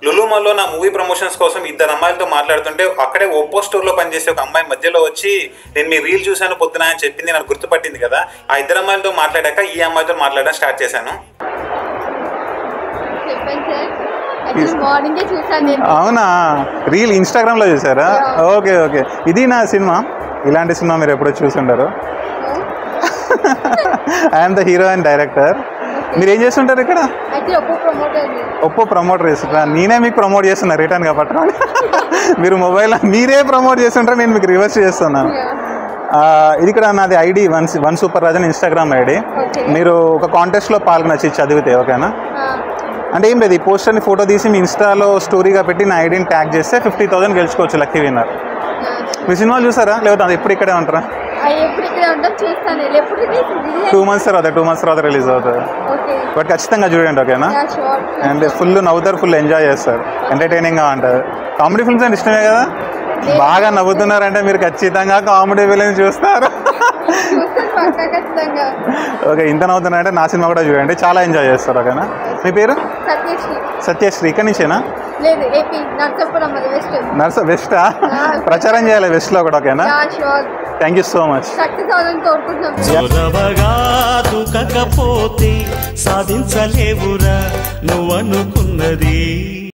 లులుమాల్లో నా movie promotions కోసం ఇద్దరు అమ్మాయిలతో మాట్లాడుతుంటే అక్కడే ఒప్పో స్టోర్లో పనిచేసే ఒక అమ్మాయి మధ్యలో వచ్చి నేను మీ రీల్ చూశాను పొద్దున అని చెప్పింది, నాకు గుర్తుపట్టింది కదా. ఆ ఇద్దరు అమ్మాయిలతో మాట్లాడాక ఈ అమ్మాయితో మాట్లాడడం స్టార్ట్ చేశాను. అవునా, రీల్ ఇన్స్టాగ్రామ్లో చూసారా? ఓకే ఓకే, ఇది నా సినిమా. ఇలాంటి సినిమా మీరు ఎప్పుడో చూసుంటారు. I'm the hero and director. మీరు ఏం చేస్తుంటారు ఇక్కడ? ఒప్పో ప్రమోటర్ చేస్తుంటారా? నేనే మీకు ప్రమోట్ చేస్తున్నా రిటర్న్గా పట్టుకోండి. మీరు మొబైల్ మీరే ప్రమోట్ చేస్తుంటారు, నేను మీకు రివర్స్ చేస్తున్నాను. ఇది ఇక్కడ నాది ఐడి వన్ సూపర్ రాజ్ అని ఇన్స్టాగ్రామ్ ఐడి. మీరు ఒక కాంటెస్ట్లో పాల్గొనొచ్చి చదివితే ఓకేనా? అంటే ఏం లేదు, ఈ పోస్టర్ని ఫోటో తీసి మీ ఇన్స్టాలో స్టోరీగా పెట్టి నా ఐడిని ట్యాగ్ చేస్తే 50,000 గెలుచుకోవచ్చు, లక్కీ విన్నర్. మీ సినిమాలు చూసారా లేకపోతే అది ఎప్పుడు ఇక్కడే ఉంటారా? 2 months తర్వాత రిలీజ్ అవుతుంది. బట్ ఖచ్చితంగా చూడండి ఓకేనా? అండ్ ఫుల్ నవ్వుతారు, ఫుల్ ఎంజాయ్ చేస్తారు, ఎంటర్టైనింగ్గా ఉంటుంది. కామెడీ ఫిల్మ్స్ అంటే ఇష్టమే కదా? బాగా నవ్వుతున్నారంటే మీరు ఖచ్చితంగా కామెడీ ఫిల్మ్స్ చూస్తారు. ఓకే, ఇంత నవ్వుతున్నారంటే నా సినిమా కూడా చూడండి, చాలా ఎంజాయ్ చేస్తారు ఓకేనా? మీ పేరు? సత్యశ్రీ. ఇక్కడ నుంచేనా? వెస్టా? ప్రచారం చేయాలి వెస్ట్లో కూడా ఓకేనా? Thank you so much. సాధించలేవురా నువ్వనుకున్నది.